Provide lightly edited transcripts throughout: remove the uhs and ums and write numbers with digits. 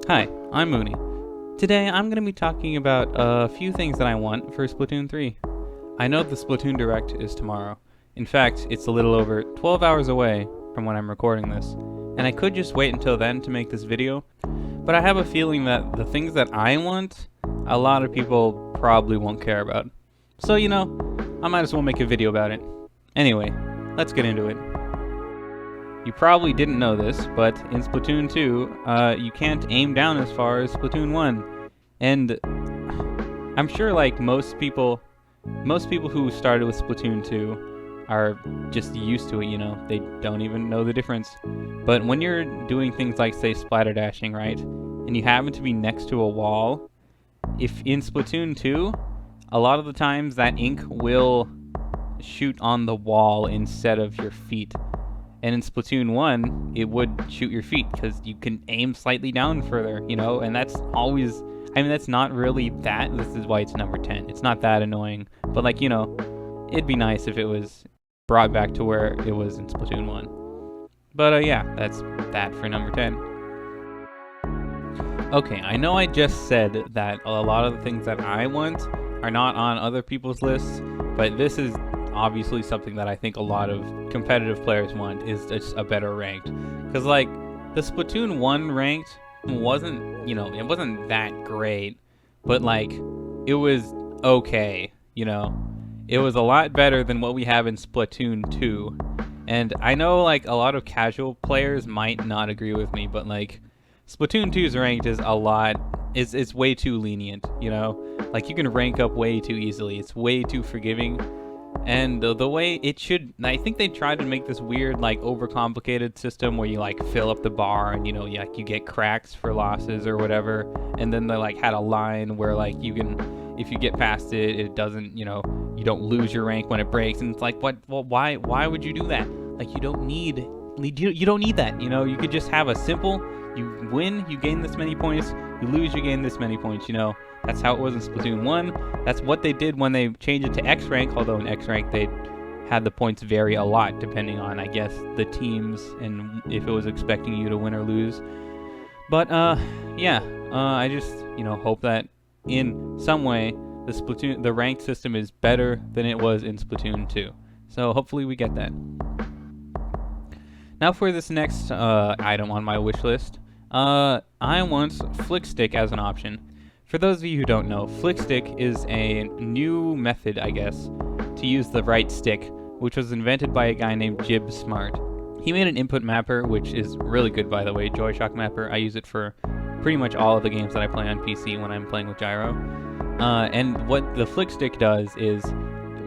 Hi, I'm Mooney. Today I'm going to be talking about a few things that I want for Splatoon 3. I know the Splatoon Direct is tomorrow. In fact, it's a little over 12 hours away from when I'm recording this, and I could just wait until then to make this video, but I have a feeling that the things that I want, a lot of people probably won't care about. So, I might as well make a video about it. Anyway, let's get into it. You probably didn't know this, but in Splatoon 2, you can't aim down as far as Splatoon 1. And I'm sure like most people who started with Splatoon 2 are just used to it, they don't even know the difference. But when you're doing things like, say, splatter dashing, right, and you happen to be next to a wall, if in Splatoon 2, a lot of the times that ink will shoot on the wall instead of your feet. And in Splatoon 1, it would shoot your feet because you can aim slightly down further, and that's always, that's not really that. This is why it's number 10. It's not that annoying. But, it'd be nice if it was brought back to where it was in Splatoon 1. But, yeah, that's that for number 10. Okay, I know I just said that a lot of the things that I want are not on other people's lists, but this is obviously something that I think a lot of competitive players want, is just a better ranked. Because the Splatoon 1 ranked wasn't, it wasn't that great, but it was okay, It was a lot better than what we have in Splatoon 2. And I know a lot of casual players might not agree with me, but Splatoon 2's ranked is it's way too lenient, you can rank up way too easily. It's way too forgiving. And the way it should, I think they tried to make this weird, overcomplicated system where you, fill up the bar and, you get cracks for losses or whatever. And then they, had a line where, you can, if you get past it, it doesn't, you don't lose your rank when it breaks. And it's what, well, why would you do that? You don't need that, You could just have a simple, you win, you gain this many points, you lose, you gain this many points, That's how it was in Splatoon 1. That's what they did when they changed it to X rank, although in X rank they had the points vary a lot depending on, I guess, the teams and if it was expecting you to win or lose. But, I just, hope that in some way the ranked system is better than it was in Splatoon 2. So hopefully we get that. Now for this next item on my wish list, I want Flickstick as an option. For those of you who don't know, Flickstick is a new method, I guess, to use the right stick, which was invented by a guy named Jib Smart. He made an input mapper, which is really good, by the way, Joy-Shock mapper. I use it for pretty much all of the games that I play on PC when I'm playing with Gyro. And what the Flickstick does is,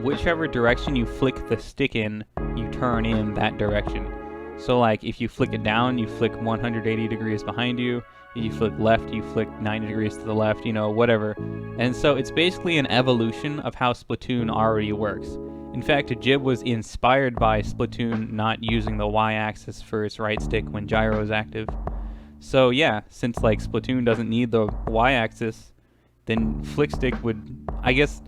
whichever direction you flick the stick in, you turn in that direction. So, if you flick it down, you flick 180 degrees behind you. If you flick left, you flick 90 degrees to the left, whatever. And so it's basically an evolution of how Splatoon already works. In fact, Jib was inspired by Splatoon not using the Y-axis for its right stick when Gyro is active. So yeah, since Splatoon doesn't need the Y-axis, then Flickstick would, I guess,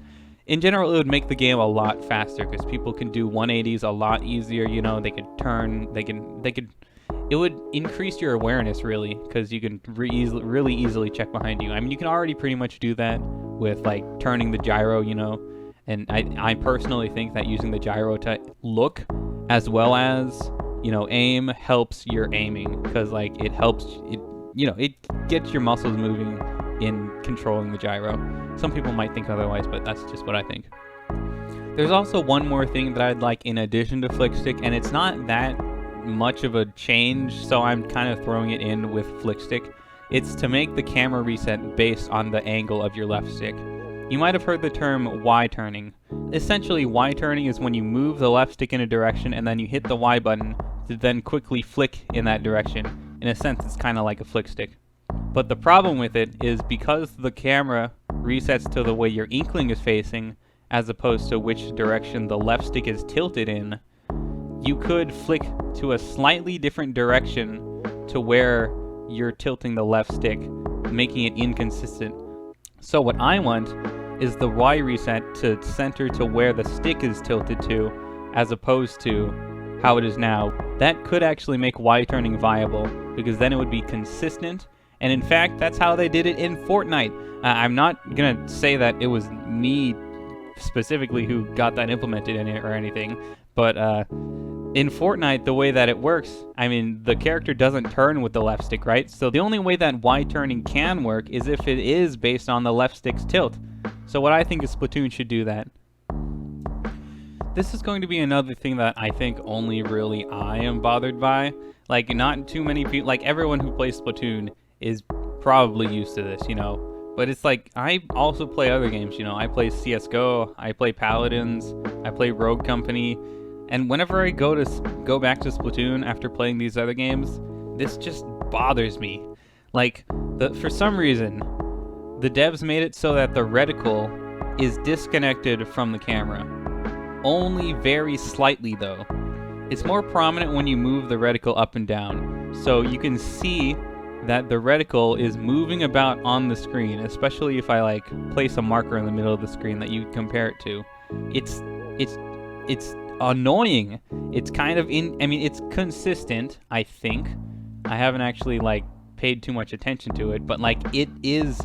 in general, it would make the game a lot faster because people can do 180s a lot easier. They could turn, it would increase your awareness, really, because you can really easily check behind you. You can already pretty much do that with, turning the gyro, and I personally think that using the gyro to look as well as, aim helps your aiming, because, it helps, it gets your muscles moving in controlling the gyro. Some people might think otherwise, but that's just what I think. There's also one more thing that I'd like in addition to Flickstick, and it's not that much of a change, so I'm kind of throwing it in with Flickstick. It's to make the camera reset based on the angle of your left stick. You might have heard the term Y-turning. Essentially, Y-turning is when you move the left stick in a direction and then you hit the Y button to then quickly flick in that direction. In a sense, it's kind of like a Flickstick. But the problem with it is because the camera resets to the way your inkling is facing, as opposed to which direction the left stick is tilted in, you could flick to a slightly different direction to where you're tilting the left stick, making it inconsistent. So what I want is the Y reset to center to where the stick is tilted to, as opposed to how it is now. That could actually make Y turning viable, because then it would be consistent And in fact, that's how they did it in Fortnite. I'm not gonna say that it was me specifically who got that implemented in it or anything, but in Fortnite, the way that it works, I mean, the character doesn't turn with the left stick, right? So the only way that Y turning can work is if it is based on the left stick's tilt. So what I think is Splatoon should do that. This is going to be another thing that I think only really I am bothered by. Like, not too many people, like everyone who plays Splatoon is probably used to this, you know? But it's like, I also play other games, you know? I play CSGO, I play Paladins, I play Rogue Company, and whenever I go back to Splatoon after playing these other games, this just bothers me. Like, for some reason, the devs made it so that the reticle is disconnected from the camera. Only very slightly, though. It's more prominent when you move the reticle up and down, so you can see that the reticle is moving about on the screen, especially if I like place a marker in the middle of the screen that you compare it to. It's annoying. It's kind of I mean, it's consistent, I think. I haven't actually like paid too much attention to it, but like it is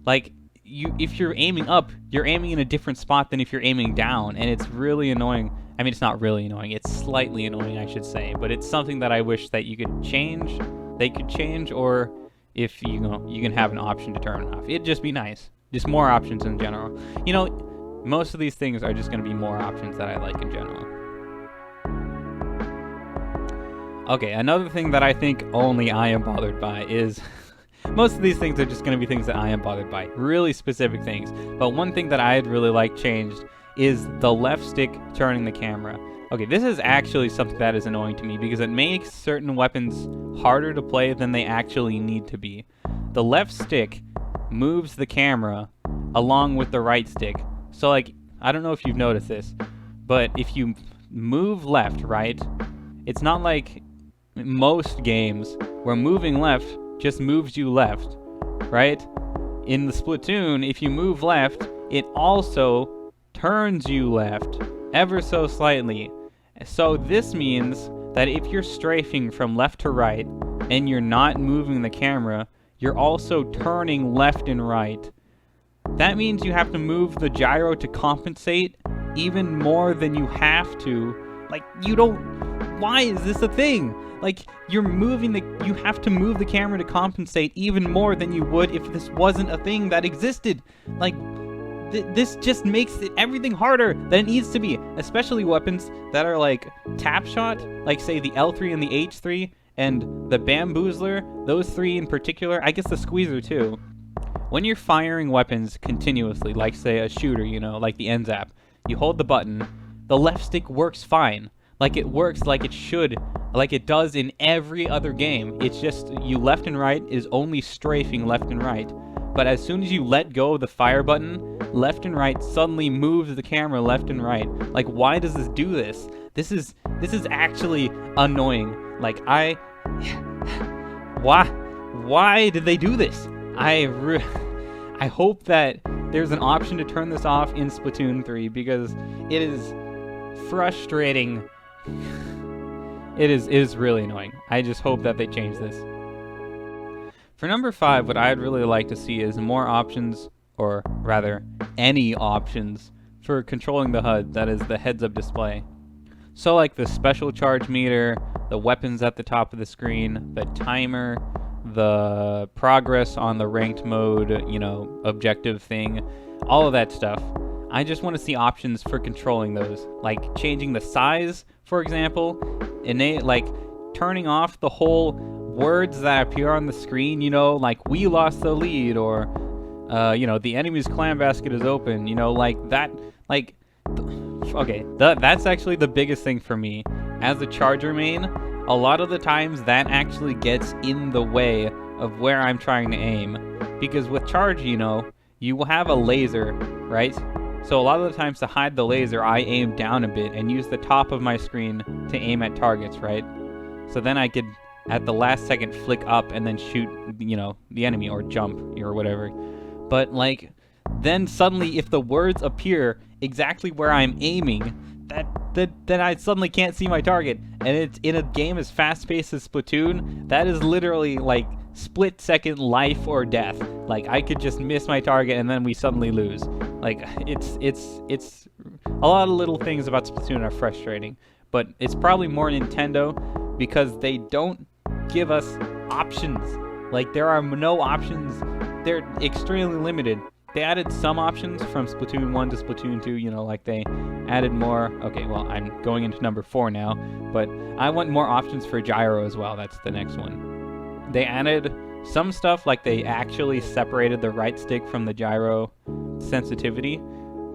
like if you're aiming up, you're aiming in a different spot than if you're aiming down, and it's really annoying. I mean, it's not really annoying. It's slightly annoying, I should say, but it's something that I wish that you could change. They could change, or if you know, you can have an option to turn it off. It'd just be nice. Just more options in general. You know, most of these things are just going to be more options that I like in general. Okay, another thing that I think only I am bothered by is most of these things are just going to be things that I am bothered by. Really specific things. But one thing that I'd really like changed is the left stick turning the camera. Okay, this is actually something that is annoying to me because it makes certain weapons harder to play than they actually need to be. The left stick moves the camera along with the right stick. So like, I don't know if you've noticed this, but if you move left, right, it's not like most games where moving left just moves you left, right? In the Splatoon, if you move left, it also turns you left ever so slightly. So this means that if you're strafing from left to right and you're not moving the camera, you're also turning left and right. That means you have to move the gyro to compensate even more than you have to. Like, you don't... Why is this a thing? Like, you have to move the camera to compensate even more than you would if this wasn't a thing that existed. Like, this just makes everything harder than it needs to be, especially weapons that are like tap shot, like say the L3 and the H3 and the bamboozler, those three in particular, I guess the squeezer too. When you're firing weapons continuously, like say a shooter, you know, like the NZAP, you hold the button, the left stick works fine. Like it works like it should, like it does in every other game. It's just you left and right is only strafing left and right. But as soon as you let go of the fire button, left and right suddenly moves the camera left and right. Like, why does this do this? This is actually annoying. Like, why did they do this? I hope that there's an option to turn this off in Splatoon 3 because it is frustrating. It is really annoying. I just hope that they change this. For number 5, what I'd really like to see is more options, or rather, any options, for controlling the HUD, that is, the heads-up display. So like the special charge meter, the weapons at the top of the screen, the timer, the progress on the ranked mode, you know, objective thing, all of that stuff. I just want to see options for controlling those, like changing the size, for example, like turning off the whole words that appear on the screen, you know, like we lost the lead, or you know, the enemy's clam basket is open, you know, like that, like, okay, that's actually the biggest thing for me. As a charger main, a lot of the times that actually gets in the way of where I'm trying to aim, because with charge, you know, you will have a laser, right? So a lot of the times to hide the laser, I aim down a bit and use the top of my screen to aim at targets, right? So then I could, at the last second, flick up and then shoot, you know, the enemy, or jump, or whatever. But, like, then suddenly if the words appear exactly where I'm aiming, then I suddenly can't see my target. And it's in a game as fast-paced as Splatoon, that is literally, like, split-second life or death. Like, I could just miss my target and then we suddenly lose. Like, it's a lot of little things about Splatoon are frustrating, but it's probably more Nintendo because they don't give us options. Like, there are no options. They're extremely limited. They added some options from Splatoon 1 to Splatoon 2, you know, like they added more. Okay, well, I'm going into number 4 now, but I want more options for Gyro as well. That's the next one. They added some stuff, like they actually separated the right stick from the gyro sensitivity,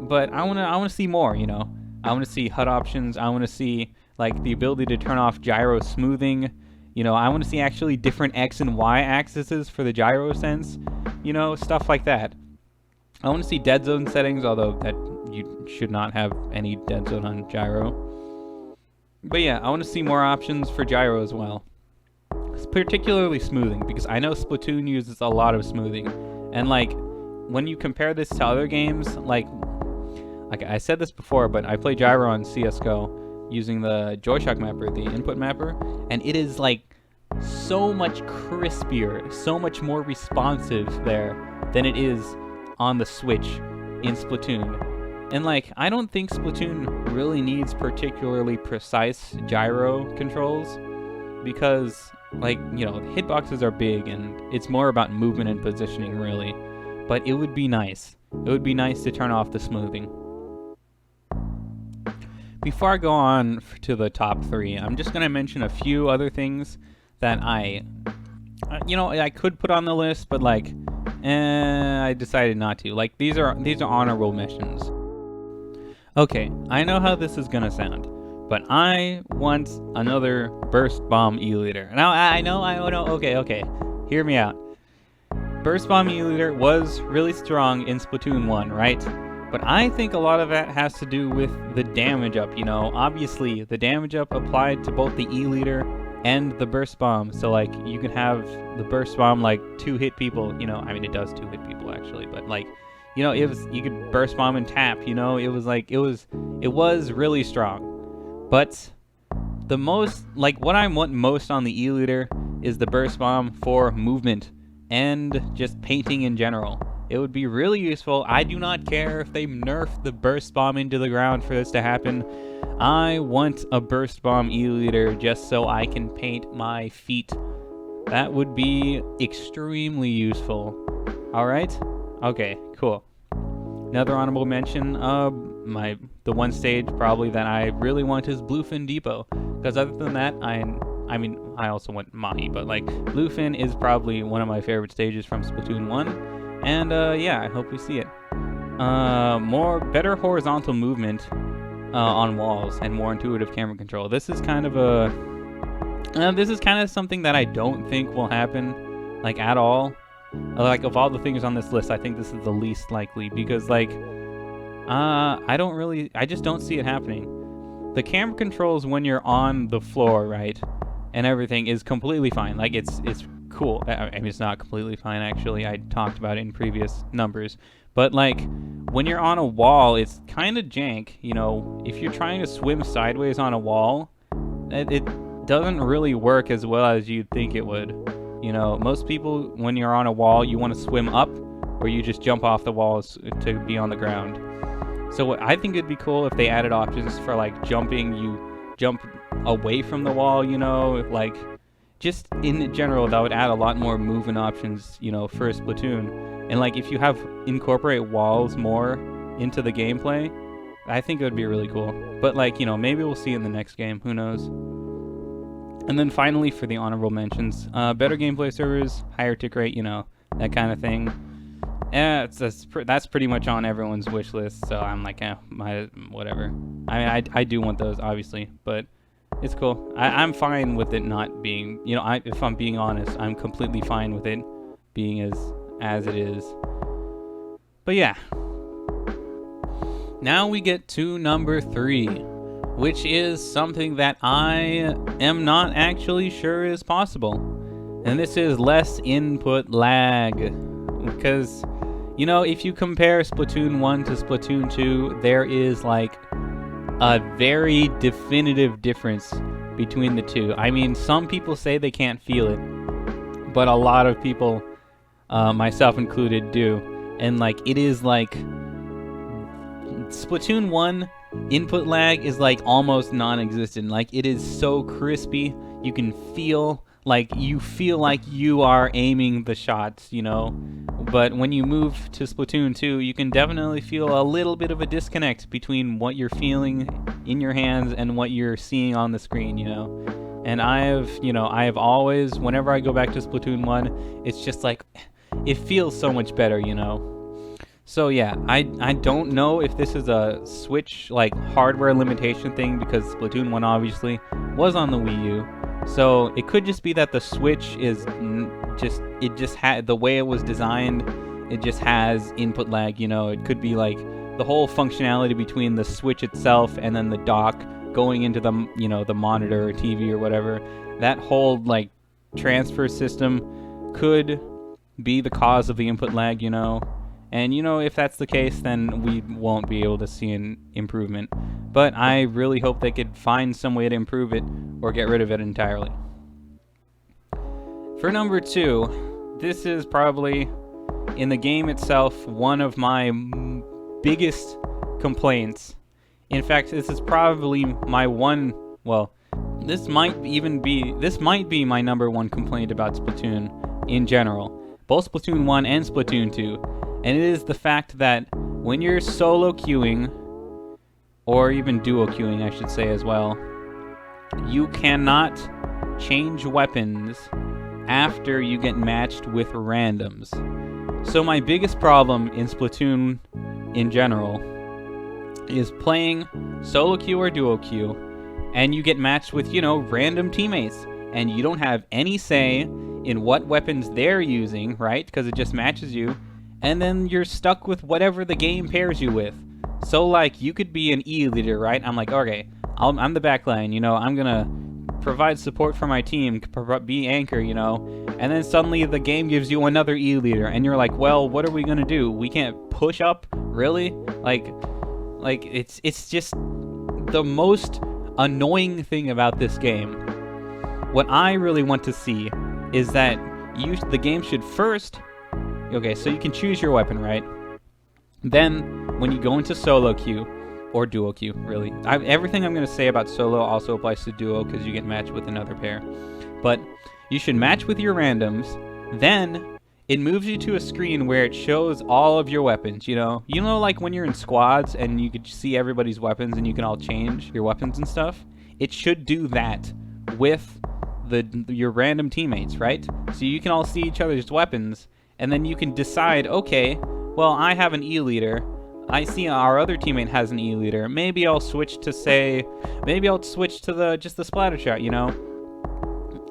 but I want to see more, you know. I want to see HUD options. I want to see, like, the ability to turn off gyro smoothing. You know, I want to see actually different X and Y axes for the gyro sense, you know, stuff like that. I want to see dead zone settings, although that you should not have any dead zone on gyro. But yeah, I want to see more options for gyro as well. Particularly smoothing, because I know Splatoon uses a lot of smoothing. And like, when you compare this to other games, like I said this before, but I play gyro on CSGO using the Joyshock mapper, the input mapper, and it is like so much crispier, so much more responsive there than it is on the Switch in Splatoon. And like, I don't think Splatoon really needs particularly precise gyro controls because, like, you know, hitboxes are big and it's more about movement and positioning really. But it would be nice. It would be nice to turn off the smoothing. Before I go on to the top 3, I'm just going to mention a few other things that I could put on the list, but like, I decided not to. Like, these are honorable mentions. Okay, I know how this is gonna sound, but I want another Burst Bomb E-liter. Now, I know, okay, hear me out. Burst Bomb E-liter was really strong in Splatoon 1, right? But I think a lot of that has to do with the damage up, you know? Obviously, the damage up applied to both the E-liter and the Burst Bomb, so like, you can have the Burst Bomb like 2-hit people, you know, I mean it does 2-hit people actually, but like, you know, you could Burst Bomb and tap, you know, it was really strong. But the most, like, what I want most on the E-liter is the Burst Bomb for movement and just painting in general. It would be really useful. I do not care if they nerf the Burst Bomb into the ground for this to happen. I want a Burst Bomb E-liter just so I can paint my feet. That would be extremely useful. Alright? Okay, cool. Another honorable mention, the one stage probably that I really want is Bluefin Depot. Because other than that, I mean, I also want Mahi, but like, Bluefin is probably one of my favorite stages from Splatoon 1. And yeah, I hope we see it. Better horizontal movement on walls and more intuitive camera control. This is kind of something that I don't think will happen, like, at all. Like, of all the things on this list, I think this is the least likely because, like, I just don't see it happening. The camera controls when you're on the floor, right, and everything is completely fine. Like, it's cool. I mean, it's not completely fine, actually. I talked about it in previous numbers. But, like, when you're on a wall, it's kind of jank, you know. If you're trying to swim sideways on a wall, it doesn't really work as well as you'd think it would. You know, most people, when you're on a wall, you want to swim up, or you just jump off the walls to be on the ground. So I think it'd be cool if they added options for, like, jumping. You jump away from the wall, you know, like, just in general, that would add a lot more movement options, you know, for Splatoon. And, like, if you incorporate walls more into the gameplay, I think it would be really cool. But, like, you know, maybe we'll see in the next game. Who knows? And then finally, for the honorable mentions, better gameplay servers, higher tick rate, you know, that kind of thing. Yeah, that's pretty much on everyone's wish list, so I'm like, whatever. I mean, I do want those, obviously, but it's cool. I'm fine with it not being, you know, if I'm being honest, I'm completely fine with it being as it is. But yeah. Now we get to number 3, which is something that I am not actually sure is possible. And this is less input lag. Because, you know, if you compare Splatoon 1 to Splatoon 2, there is, like, a very definitive difference between the two. I mean, some people say they can't feel it, but a lot of people, myself included, do. And like it is like Splatoon 1 input lag is like almost non-existent. Like it is so crispy, you can feel like you are aiming the shots, you know. But when you move to Splatoon 2, you can definitely feel a little bit of a disconnect between what you're feeling in your hands and what you're seeing on the screen, you know. And I have always, whenever I go back to Splatoon 1, it's just like, it feels so much better, you know. So yeah, I don't know if this is a Switch, like, hardware limitation thing, because Splatoon 1 obviously was on the Wii U. So it could just be that the Switch is just had the way it was designed, it just has input lag, you know. It could be like the whole functionality between the Switch itself and then the dock going into the, you know, the monitor or TV or whatever. That whole like transfer system could be the cause of the input lag, you know. And you know, if that's the case, then we won't be able to see an improvement. But I really hope they could find some way to improve it or get rid of it entirely. For number 2, this is probably, in the game itself, one of my biggest complaints. In fact, this is probably my one, well, this might be my number 1 complaint about Splatoon in general. Both Splatoon 1 and Splatoon 2. And it is the fact that when you're solo queuing, or even duo queuing, I should say as well, you cannot change weapons after you get matched with randoms. So my biggest problem in Splatoon in general is playing solo queue or duo queue, and you get matched with, you know, random teammates, and you don't have any say in what weapons they're using, right? Because it just matches you. And then you're stuck with whatever the game pairs you with. So, like, you could be an E leader, right? I'm like, okay, I'm the backline, you know, I'm gonna provide support for my team, be anchor, you know. And then suddenly the game gives you another E leader, and you're like, well, what are we gonna do? We can't push up? Really? Like it's just the most annoying thing about this game. What I really want to see is that the game should first... Okay, so you can choose your weapon, right? Then, when you go into solo queue, or duo queue, really. Everything I'm going to say about solo also applies to duo, because you get matched with another pair. But you should match with your randoms, then it moves you to a screen where it shows all of your weapons, you know? You know, like when you're in squads, and you could see everybody's weapons, and you can all change your weapons and stuff? It should do that with your random teammates, right? So you can all see each other's weapons, and then you can decide, okay, well, I have an E leader. I see our other teammate has an E leader. Maybe I'll switch to just the splatter shot, you know?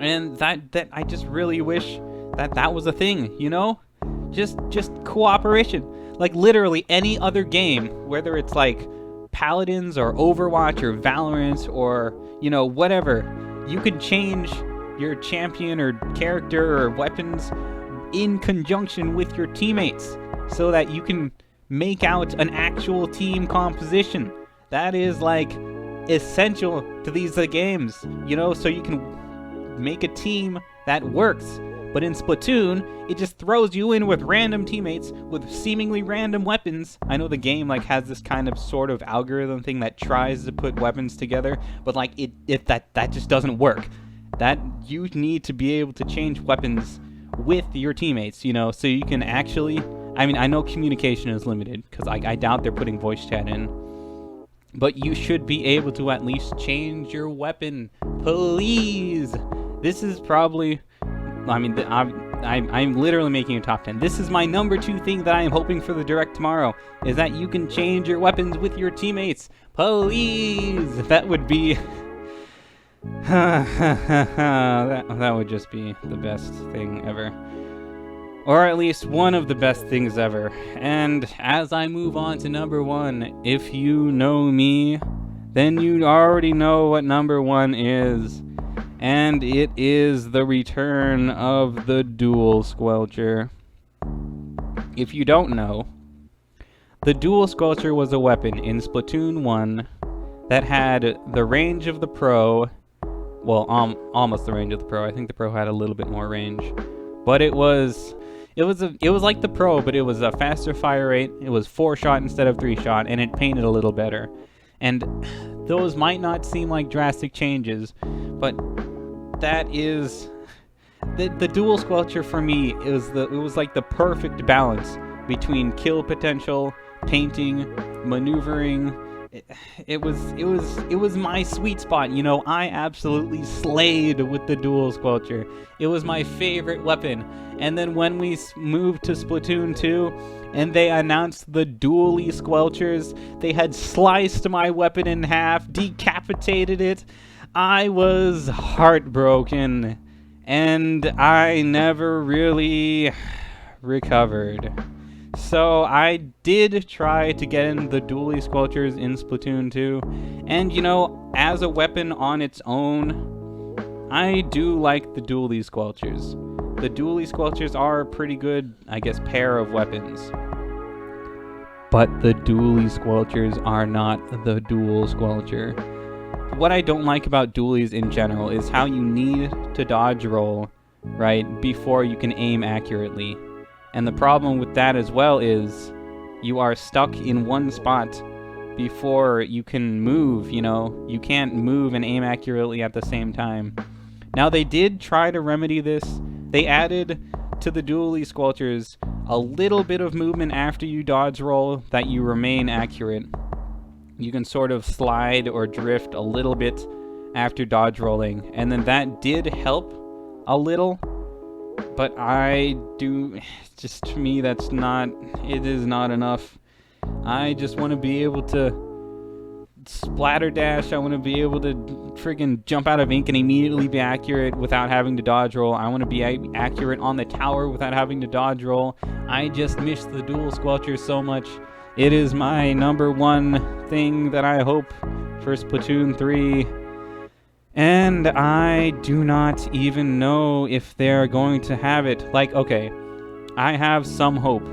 And that I just really wish that was a thing, you know? Just cooperation. Like literally any other game, whether it's like Paladins or Overwatch or Valorant or, you know, whatever, you can change your champion or character or weapons in conjunction with your teammates so that you can make out an actual team composition. That is like essential to these games, you know, so you can make a team that works. But in Splatoon, it just throws you in with random teammates with seemingly random weapons. I know the game like has this kind of sort of algorithm thing that tries to put weapons together, but like that just doesn't work. That you need to be able to change weapons with your teammates, you know, so you can actually... I mean, I know communication is limited, because I doubt they're putting voice chat in, but you should be able to at least change your weapon, please! This is probably... I mean, I'm literally making a top 10. This is my number 2 thing that I am hoping for the Direct tomorrow, is that you can change your weapons with your teammates. Please! That would be... that would just be the best thing ever. Or at least one of the best things ever. And as I move on to number 1, if you know me, then you already know what number 1 is. And it is the return of the dual squelcher. If you don't know, the dual squelcher was a weapon in Splatoon 1 that had the range of the pro. Well, almost the range of the pro. I think the pro had a little bit more range. but it was like the Pro, but it was a faster fire rate. It was 4-shot instead of 3-shot, and it painted a little better. And those might not seem like drastic changes, but that is the dual squelcher for me. It was like the perfect balance between kill potential, painting, maneuvering. It was my sweet spot. You know, I absolutely slayed with the dual squelcher. It was my favorite weapon. And then when we moved to Splatoon 2 and they announced the dually squelchers, they had sliced my weapon in half, decapitated it. I was heartbroken, and I never really recovered. So I did try to get in the dually squelchers in Splatoon 2, and you know, as a weapon on its own, I do like the dually squelchers. The dually squelchers are a pretty good, I guess, pair of weapons. But the dually squelchers are not the dual squelcher. What I don't like about dualies in general is how you need to dodge roll, right, before you can aim accurately. And the problem with that as well is you are stuck in one spot before you can move, you know. You can't move and aim accurately at the same time. Now, they did try to remedy this. They added to the dually squelchers a little bit of movement after you dodge roll that you remain accurate. You can sort of slide or drift a little bit after dodge rolling, and then that did help a little. But just to me, it is not enough. I just want to be able to splatter dash. I want to be able to friggin' jump out of ink and immediately be accurate without having to dodge roll. I want to be accurate on the tower without having to dodge roll. I just miss the dual squelcher so much. It is my number one thing that I hope for Splatoon 3. And I do not even know if they're going to have it. Like, okay, I have some hope.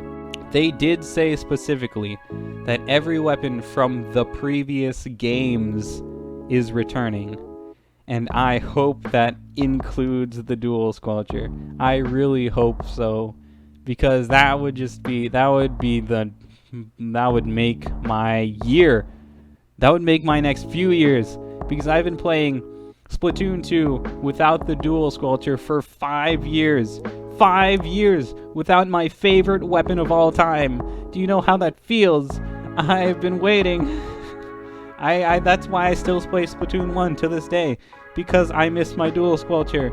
They did say specifically that every weapon from the previous games is returning. And I hope that includes the dual squelcher. I really hope so. Because that would make my year. That would make my next few years. Because I've been playing Splatoon 2 without the dual squelcher for 5 years. 5 years without my favorite weapon of all time. Do you know how that feels? I've been waiting. That's why I still play Splatoon 1 to this day. Because I miss my dual squelcher.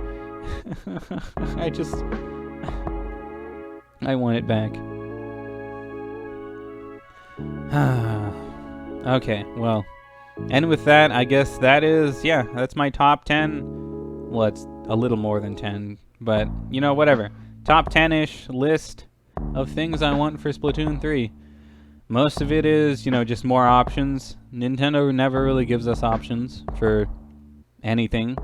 I want it back. Okay, well. And with that, I guess that's my top 10. Well, it's a little more than 10, but, you know, whatever. Top 10-ish list of things I want for Splatoon 3. Most of it is, you know, just more options. Nintendo never really gives us options for anything.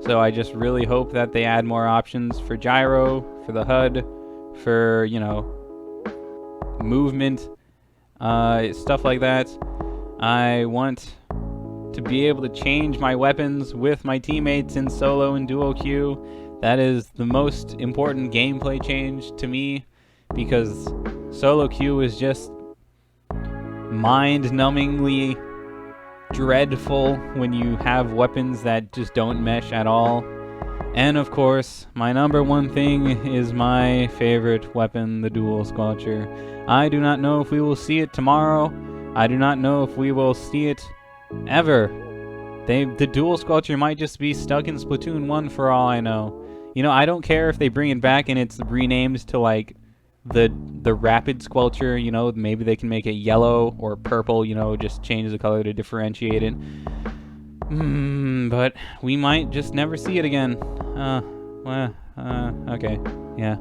So I just really hope that they add more options for gyro, for the HUD, for, you know, movement, stuff like that. I want to be able to change my weapons with my teammates in solo and duo queue. That is the most important gameplay change to me, because solo queue is just mind-numbingly dreadful when you have weapons that just don't mesh at all. And of course, my number one thing is my favorite weapon, the dual squelcher. I do not know if we will see it tomorrow. I do not know if we will see it ever. The dual squelcher might just be stuck in Splatoon 1 for all I know. You know, I don't care if they bring it back and it's renamed to like the rapid squelcher, you know, maybe they can make it yellow or purple, you know, just change the color to differentiate it. But we might just never see it again. Okay, yeah.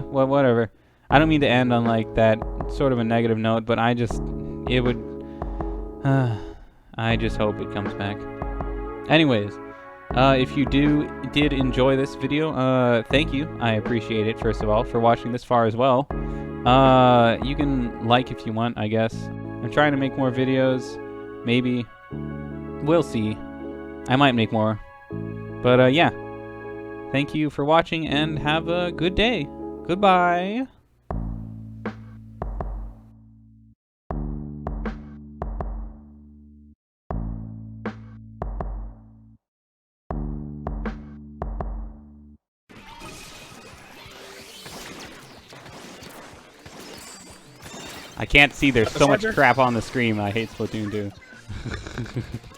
Well, whatever. I don't mean to end on like that sort of a negative note, but I just hope it comes back. Anyways, if you did enjoy this video, thank you. I appreciate it, first of all, for watching this far as well. You can like if you want, I guess. I'm trying to make more videos. Maybe. We'll see. I might make more. But, yeah. thank you for watching and have a good day. Goodbye. I can't see. There's so much crap on the screen. I hate Splatoon 2.